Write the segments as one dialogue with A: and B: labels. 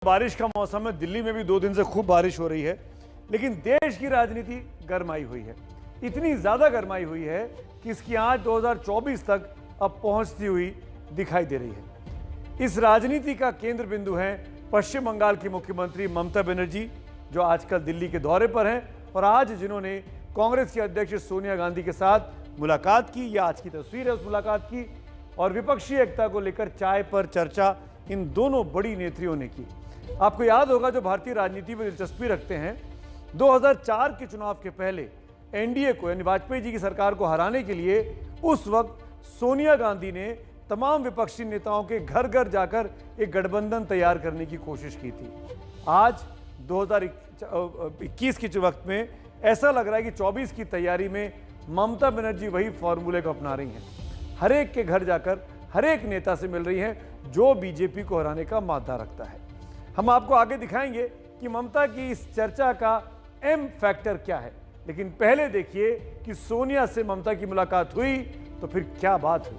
A: बारिश का मौसम है। दिल्ली में भी 2 दिन से खूब बारिश हो रही है, लेकिन देश की राजनीति गरमाई हुई है। इतनी ज्यादा गरमाई हुई है कि इसकी आंच 2024 तक अब पहुंचती हुई दिखाई दे रही है। इस राजनीति का केंद्र बिंदु है पश्चिम बंगाल की मुख्यमंत्री ममता बनर्जी, जो आजकल दिल्ली के दौरे पर हैं और आज जिन्होंने कांग्रेस की अध्यक्ष सोनिया गांधी के साथ मुलाकात की। यह आज की तस्वीर है उस मुलाकात की। और विपक्षी एकता को लेकर चाय पर चर्चा इन दोनों बड़ी नेत्रियों ने की। आपको याद होगा, जो भारतीय राजनीति में दिलचस्पी रखते हैं, 2004 के चुनाव के पहले एनडीए को यानी वाजपेयी जी की सरकार को हराने के लिए उस वक्त सोनिया गांधी ने तमाम विपक्षी नेताओं के घर घर जाकर एक गठबंधन तैयार करने की कोशिश की थी। आज 2021 के वक्त में ऐसा लग रहा है कि 24 की तैयारी में ममता बनर्जी वही फॉर्मूले को अपना रही हैं। हर एक के घर जाकर हर एक नेता से मिल रही हैं जो बीजेपी को हराने का मादा रखता है। हम आपको आगे दिखाएंगे कि ममता की इस चर्चा का एम फैक्टर क्या है, लेकिन पहले देखिए कि सोनिया से ममता की मुलाकात हुई तो फिर क्या बात हुई।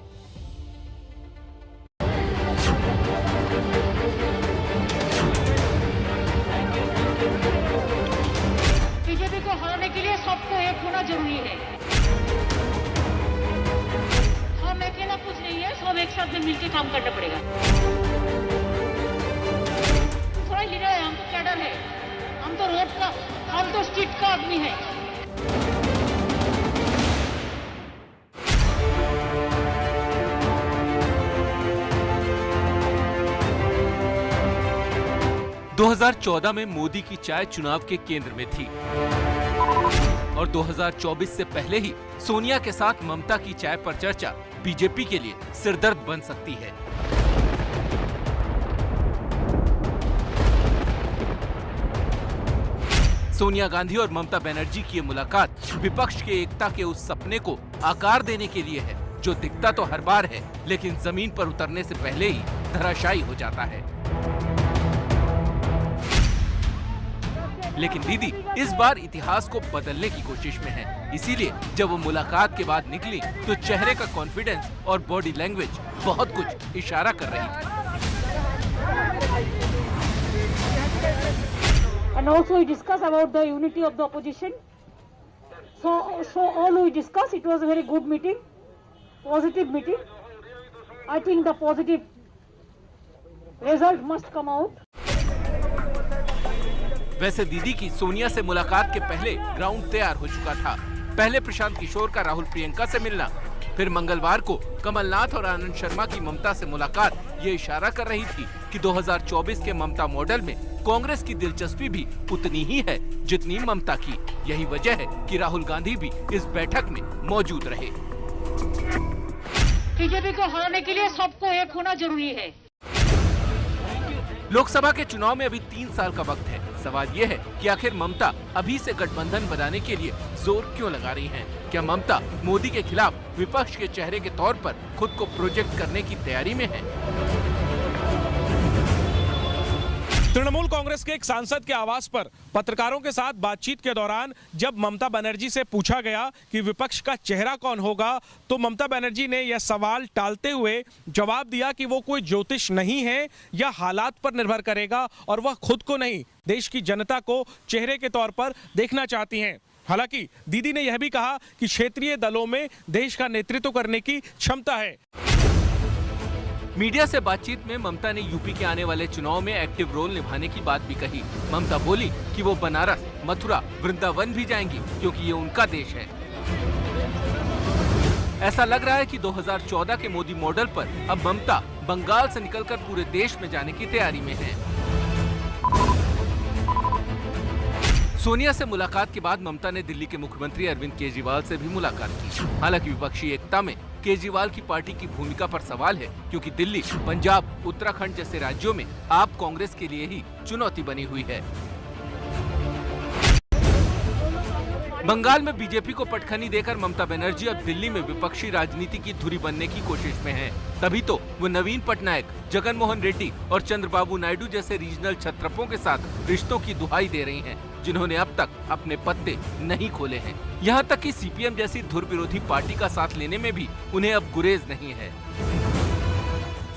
B: बीजेपी को हराने के लिए सबको एक होना जरूरी है। हम अकेला कुछ नहीं है, सब एक साथ में मिलकर काम करना पड़ेगा। थोड़ा लीडर है, हम तो कैडर है, हम तो रोड का, हम तो स्ट्रीट का आदमी है।
C: दो 2014 में मोदी की चाय चुनाव के केंद्र में थी और 2024 से पहले ही सोनिया के साथ ममता की चाय पर चर्चा बीजेपी के लिए सिरदर्द बन सकती है। सोनिया गांधी और ममता बनर्जी की ये मुलाकात विपक्ष के एकता के उस सपने को आकार देने के लिए है जो दिखता तो हर बार है, लेकिन जमीन पर उतरने से पहले ही धराशायी हो जाता है। लेकिन दीदी इस बार इतिहास को बदलने की कोशिश में है। इसीलिए जब वो मुलाकात के बाद निकली तो चेहरे का कॉन्फिडेंस और बॉडी लैंग्वेज बहुत कुछ इशारा कर रही थी।
B: And also we discuss about the unity of the opposition. So all we discussed, it was a very good meeting, positive meeting. I think the positive result must come out.
C: वैसे दीदी की सोनिया से मुलाकात के पहले ग्राउंड तैयार हो चुका था। पहले प्रशांत किशोर का राहुल प्रियंका से मिलना, फिर मंगलवार को कमलनाथ और आनंद शर्मा की ममता से मुलाकात ये इशारा कर रही थी कि 2024 के ममता मॉडल में कांग्रेस की दिलचस्पी भी उतनी ही है जितनी ममता की। यही वजह है कि राहुल गांधी भी इस बैठक में मौजूद रहे।
B: बीजेपी को हराने के लिए सबको एक होना जरूरी है।
C: लोकसभा के चुनाव में अभी 3 साल का वक्त है। सवाल ये है कि आखिर ममता अभी से गठबंधन बनाने के लिए जोर क्यों लगा रही हैं? क्या ममता मोदी के खिलाफ विपक्ष के चेहरे के तौर पर खुद को प्रोजेक्ट करने की तैयारी में है?
D: तृणमूल कांग्रेस के एक सांसद के आवास पर पत्रकारों के साथ बातचीत के दौरान जब ममता बनर्जी से पूछा गया कि विपक्ष का चेहरा कौन होगा, तो ममता बनर्जी ने यह सवाल टालते हुए जवाब दिया कि वो कोई ज्योतिष नहीं है, यह हालात पर निर्भर करेगा और वह खुद को नहीं, देश की जनता को चेहरे के तौर पर देखना चाहती हैं। हालांकि दीदी ने यह भी कहा कि क्षेत्रीय दलों में देश का नेतृत्व करने की क्षमता है।
C: मीडिया से बातचीत में ममता ने यूपी के आने वाले चुनाव में एक्टिव रोल निभाने की बात भी कही। ममता बोली कि वो बनारस, मथुरा, वृंदावन भी जाएंगी क्योंकि ये उनका देश है। ऐसा लग रहा है कि 2014 के मोदी मॉडल पर अब ममता बंगाल से निकलकर पूरे देश में जाने की तैयारी में है। सोनिया से मुलाकात के बाद ममता ने दिल्ली के मुख्यमंत्री अरविंद केजरीवाल से भी मुलाकात की। हालांकि विपक्षी एकता में केजरीवाल की पार्टी की भूमिका पर सवाल है, क्योंकि दिल्ली, पंजाब, उत्तराखंड जैसे राज्यों में आप कांग्रेस के लिए ही चुनौती बनी हुई है। बंगाल में बीजेपी को पटखनी देकर ममता बनर्जी अब दिल्ली में विपक्षी राजनीति की धुरी बनने की कोशिश में हैं। तभी तो वो नवीन पटनायक, जगन मोहन रेड्डी और चंद्रबाबू नायडू जैसे रीजनल छत्रपों के साथ रिश्तों की दुहाई दे रही हैं, जिन्होंने अब तक अपने पत्ते नहीं खोले हैं। यहाँ तक कि सीपीएम जैसी धुर विरोधी पार्टी का साथ लेने में भी उन्हें अब गुरेज नहीं है।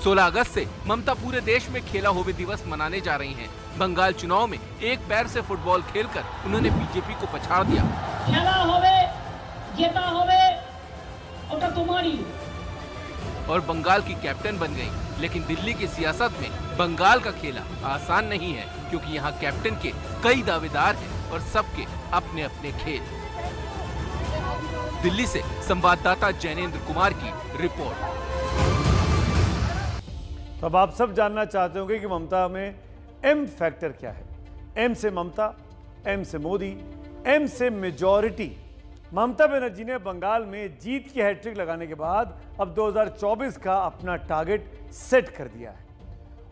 C: 16 अगस्त से ममता पूरे देश में खेला होवे दिवस मनाने जा रही हैं। बंगाल चुनाव में एक पैर से फुटबॉल खेलकर उन्होंने बीजेपी को पछाड़ दिया।
B: खेला होवे, जेता होवे, ओटा तुम्हारी।
C: और बंगाल की कैप्टन बन गई। लेकिन दिल्ली की सियासत में बंगाल का खेला आसान नहीं है, क्योंकि यहाँ कैप्टन के कई दावेदार हैं और सबके अपने अपने खेल। दिल्ली से संवाददाता जैनेंद्र कुमार की रिपोर्ट।
A: तो अब आप सब जानना चाहते होंगे कि ममता में एम फैक्टर क्या है। एम से ममता, एम से मोदी, एम से मेजॉरिटी। ममता बनर्जी ने बंगाल में जीत की हैट्रिक लगाने के बाद अब 2024 का अपना टारगेट सेट कर दिया है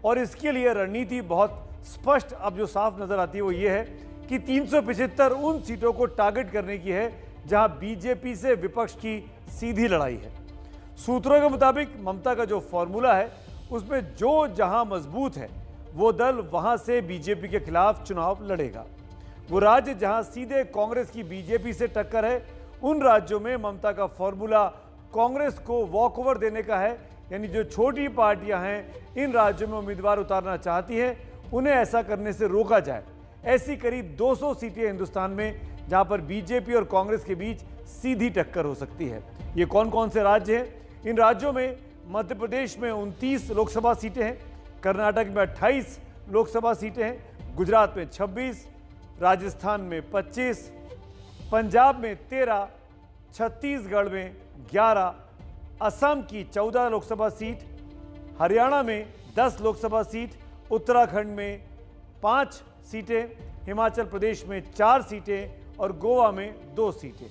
A: और इसके लिए रणनीति बहुत स्पष्ट अब जो साफ नजर आती है वो ये है कि 375 उन सीटों को टारगेट करने की है जहां बीजेपी से विपक्ष की सीधी लड़ाई है। सूत्रों के मुताबिक ममता का जो फॉर्मूला है उसमें जो जहां मजबूत है वो दल वहां से बीजेपी के खिलाफ चुनाव लड़ेगा। वो राज्य जहां सीधे कांग्रेस की बीजेपी से टक्कर है, उन राज्यों में ममता का फॉर्मूला कांग्रेस को वॉकओवर देने का है। यानी जो छोटी पार्टियां हैं इन राज्यों में उम्मीदवार उतारना चाहती हैं, उन्हें ऐसा करने से रोका जाए। ऐसी करीब 200 सीटें हिंदुस्तान में जहां पर बीजेपी और कांग्रेस के बीच सीधी टक्कर हो सकती है। ये कौन कौन से राज्य हैं? इन राज्यों में मध्य प्रदेश में 29 लोकसभा सीटें हैं, कर्नाटक में 28 लोकसभा सीटें हैं, गुजरात में 26, राजस्थान में 25, पंजाब में 13, छत्तीसगढ़ में 11, असम की 14 लोकसभा सीट, हरियाणा में 10 लोकसभा सीट, उत्तराखंड में 5 सीटें, हिमाचल प्रदेश में 4 सीटें और गोवा में 2 सीटें।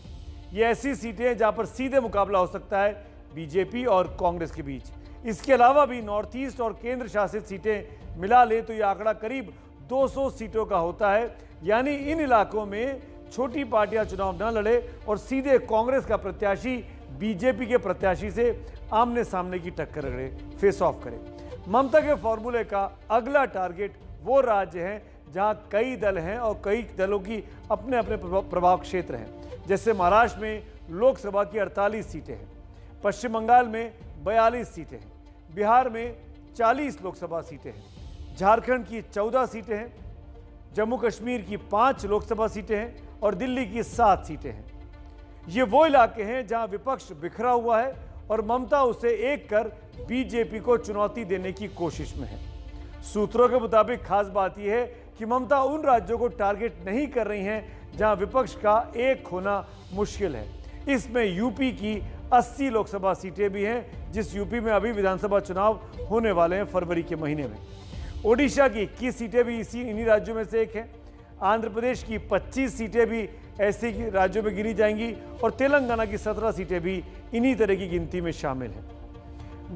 A: ये ऐसी सीटें हैं जहां पर सीधे मुकाबला हो सकता है बीजेपी और कांग्रेस के बीच। इसके अलावा भी नॉर्थ ईस्ट और केंद्र शासित सीटें मिला ले तो ये आंकड़ा करीब 200 सीटों का होता है। यानी इन इलाकों में छोटी पार्टियां चुनाव न लड़े और सीधे कांग्रेस का प्रत्याशी बीजेपी के प्रत्याशी से आमने सामने की टक्कर लड़े, फेस ऑफ करे। ममता के फॉर्मूले का अगला टारगेट वो राज्य हैं जहां कई दल हैं और कई दलों की अपने अपने प्रभाव क्षेत्र हैं। जैसे महाराष्ट्र में लोकसभा की 48 सीटें हैं, पश्चिम बंगाल में 42 सीटें हैं, बिहार में 40 लोकसभा सीटें हैं, झारखंड की 14 सीटें हैं, जम्मू कश्मीर की 5 लोकसभा सीटें हैं और दिल्ली की 7 सीटें हैं। ये वो इलाके हैं जहां विपक्ष बिखरा हुआ है और ममता उसे एक कर बीजेपी को चुनौती देने की कोशिश में है। सूत्रों के मुताबिक खास बात यह है कि ममता उन राज्यों को टारगेट नहीं कर रही हैं जहां विपक्ष का एक होना मुश्किल है। इसमें यूपी की 80 लोकसभा सीटें भी हैं, जिस यूपी में अभी विधानसभा चुनाव होने वाले हैं फरवरी के महीने में। ओडिशा की 21 सीटें भी इन्हीं राज्यों में से एक हैं। आंध्र प्रदेश की 25 सीटें भी ऐसे राज्यों में गिनी जाएंगी और तेलंगाना की 17 सीटें भी इन्हीं तरह की गिनती में शामिल हैं।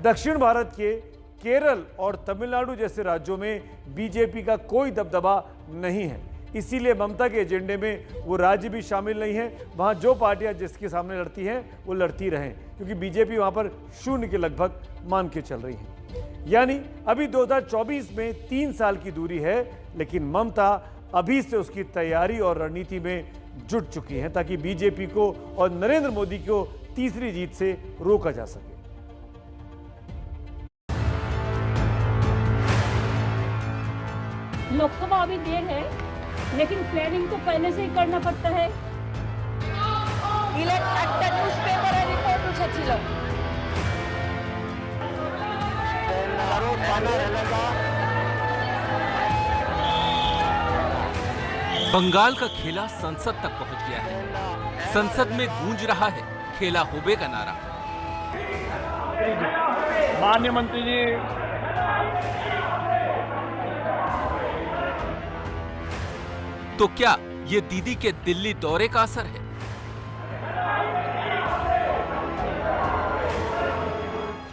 A: दक्षिण भारत के केरल और तमिलनाडु जैसे राज्यों में बीजेपी का कोई दबदबा नहीं है, इसीलिए ममता के एजेंडे में वो राज्य भी शामिल नहीं है। वहां जो पार्टियां जिसके सामने लड़ती हैं वो लड़ती रहें, क्योंकि बीजेपी वहां पर शून्य के लगभग मान के चल रही है। यानी अभी 2024 में 3 साल की दूरी है, लेकिन ममता अभी से उसकी तैयारी और रणनीति में जुट चुकी है ताकि बीजेपी को और नरेंद्र मोदी को तीसरी जीत से रोका जा सके।
B: लोकसभा अभी देर है, लेकिन प्लानिंग तो पहले से ही करना पड़ता है।
E: একটা নিউজপেপারে রিপোর্ট উঠেছিল
C: बंगाल का खेला संसद तक पहुंच गया है। संसद में गूंज रहा है खेला होबे का नारा।
F: माननीय मंत्री जी,
C: तो क्या ये दीदी के दिल्ली दौरे का असर है?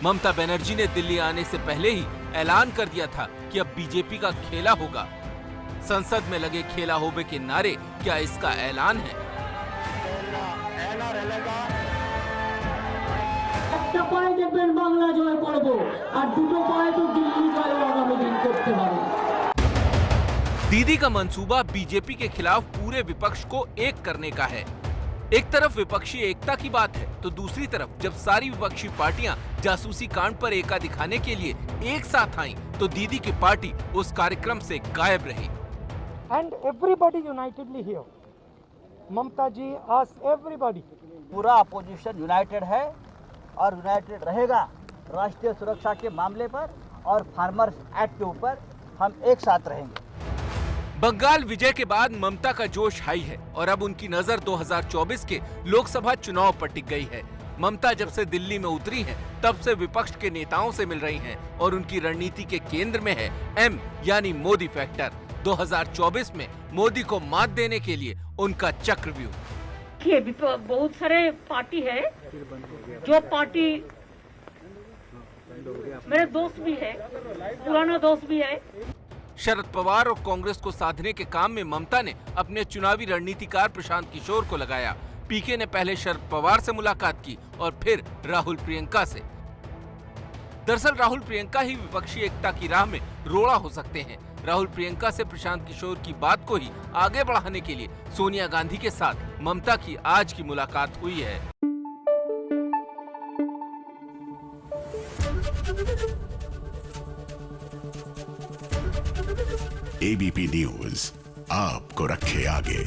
C: ममता बनर्जी ने दिल्ली आने से पहले ही ऐलान कर दिया था कि अब बीजेपी का खेला होगा। संसद में लगे खेला होबे के नारे क्या इसका ऐलान है?
B: একটা পায়ে দেখবেন বাংলা জয় করব আর দুটো পায়ে তো দিল্লি জয় আগামী দিন করতে পারব।
C: दीदी का मंसूबा बीजेपी के खिलाफ पूरे विपक्ष को एक करने का है। एक तरफ विपक्षी एकता की बात है तो दूसरी तरफ जब सारी विपक्षी पार्टियां जासूसी कांड पर एका दिखाने के लिए एक साथ आईं, तो दीदी की पार्टी उस कार्यक्रम से गायब रही।
F: And everybody unitedly here. Mamta ji asked everybody.
G: पूरा अपोजिशन यूनाइटेड है और यूनाइटेड रहेगा राष्ट्रीय सुरक्षा के मामले पर और फार्मर्स एक्ट के ऊपर हम एक साथ रहेंगे।
C: बंगाल विजय के बाद ममता का जोश हाई है और अब उनकी नजर 2024 के लोकसभा चुनाव पर टिक गई है। ममता जब से दिल्ली में उतरी हैं, तब से विपक्ष के नेताओं से मिल रही हैं और उनकी रणनीति के केंद्र में है एम यानी मोदी फैक्टर। 2024 में मोदी को मात देने के लिए उनका चक्रव्यूह।
B: बहुत सारे पार्टी है, जो पार्टी मेरे दोस्त भी है, पुराना दोस्त भी है।
C: शरद पवार और कांग्रेस को साधने के काम में ममता ने अपने चुनावी रणनीतिकार प्रशांत किशोर को लगाया। पीके ने पहले शरद पवार से मुलाकात की और फिर राहुल प्रियंका से। दरअसल राहुल प्रियंका ही विपक्षी एकता की राह में रोड़ा हो सकते हैं। राहुल प्रियंका से प्रशांत किशोर की बात को ही आगे बढ़ाने के लिए सोनिया गांधी के साथ ममता की आज की मुलाकात हुई है।
H: एबीपी न्यूज आपको रखे आगे।